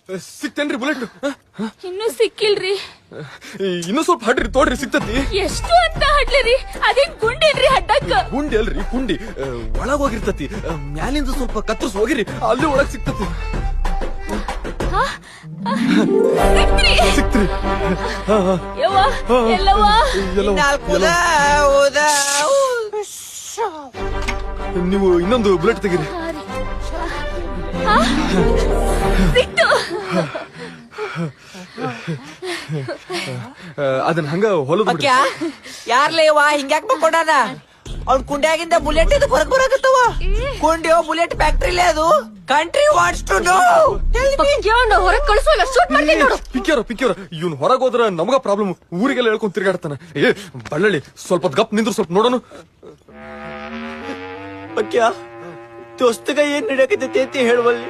ಸಿಕ್ತೇನ್ರಿ bullet? ಇನ್ನೂ ಸಿಕ್ಕಿಲ್ರಿ. ಇನ್ನೂ ಸ್ವಲ್ಪ ಹಡ್ರಿ ತೋಡ್ರಿ ಸಿಕ್ತತಿ. ಎಷ್ಟು ಅಂತ ಹಡ್ಲಿರಿ? ಅದೇನ್ ಗುಂಡೇನ್ರಿ ಹಡ್ಡಕ್ಕ? ಗುಂಡಿ ಅಲ್ರಿ ಕುಂಡಿ, ಒಳಗ್ ಹೋಗಿರ್ತತಿ. ಮ್ಯಾಲಿಂದ ಸ್ವಲ್ಪ ಕತ್ತರಿಸ್ ಹೋಗಿರಿ, ಅಲ್ಲಿ ಒಳಗ್ ಸಿಕ್ತತಿ. ಸಿಕ್ತ್ರಿ? ನೀವು ಇನ್ನೊಂದು ಬುಲೆಟ್ ತೆಗೀರಿ. ಅದನ್ನ ಹಂಗ ಹೊಲದ ಯಾರ್ಲೇವಾ ಹಿಂಗ್ಯಾಕ್ ಬಕ್ಕೊಂಡಾನ? ಅವ್ನ್ ಕುಂಡ್ಯಾಗಿಂದ ಬುಲೆಟ್ ಇದು ಹೊರಗ್ ಬರಾಕತ್ತವ. ಕುಂಡಿಯೋ ಬುಲೆಟ್ ಫ್ಯಾಕ್ಟ್ರಿಲೇ ಅದು. Country wants to know. ಹೊರಗ್ ಕಳಿಸೋಲ್ಲ, ಶೂಟ್ ಮಾಡ್ತೀನಿ ನೋಡು. ಪಿಕ್ಕಿಯವ್ರ ಇವ್ನು ಹೊರಗ್ ಹೋದ್ರ ನಮಗ ಪ್ರಾಬ್ಲಮ್. ಊರಿಗೆಲ್ಲ ಹೇಳ್ಕೊಂಡ್ ತಿರ್ಗಾಡ್ತಾನ. ಬಳ್ಳಳ್ಳಿ ಸ್ವಲ್ಪ ಗಪ್ ನಿಂದ್ರು, ಸ್ವಲ್ಪ ನೋಡೋನು. ಅಕ್ಯ ದೋಸ್ತಗ ಏನ್ ನಡೆಯಕತ್ತೈತಿ ಅಂತ ಹೇಳುವಲ್ಲಿ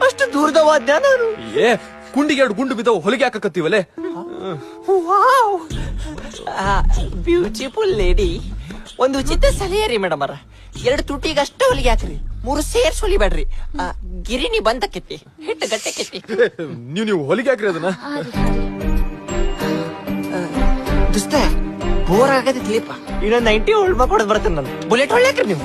ಅಷ್ಟು ದೂರದವಾದ್ಯ ನಾನು. ಕುಂಡಿಗೆ 2 ಗುಂಡು ಬಿದ್ದಾವ, ಹೊಲಿಗೆ ಹಾಕಕತ್ತೀವಲ್ಲೇ. ಬ್ಯೂಟಿಫುಲ್ ಲೇಡಿ, ಒಂದು ಉಚಿತ ಸಲಹೆ ರೀ ಮೇಡಮ್ ಅರ. 2 ತುಟಿಗೆ ಅಷ್ಟ ಹೊಲಿಗೆ ಹಾಕ್ರಿ, 3 ಸೇರ್ಸ್ ಹೊಲಿಬೇಡ್ರಿ. ಗಿರಿನಿ ಬಂದಕ್ಕೆತಿ, ಹಿಟ್ಟು ಗಟ್ಟೆಕೆತಿ. ನೀವು ಹೊಲಿಗೆ ಹಾಕ್ರಿ ಅದನ್ನ. ದೋಸ್ತ ಬೋರ್ ಆಗತ್ತಿತ್ಲಿಪ್ಪ, ಇನ್ನೊಂದು 90 ಹೊಳ್ ಮಾಡ್ಕೊಡೋದ್ ಬರ್ತೇನೆ ನಾನು. ಬುಲೆಟ್ ಹೊಳ್ಯಾಕ್ರಿ ನೀವು.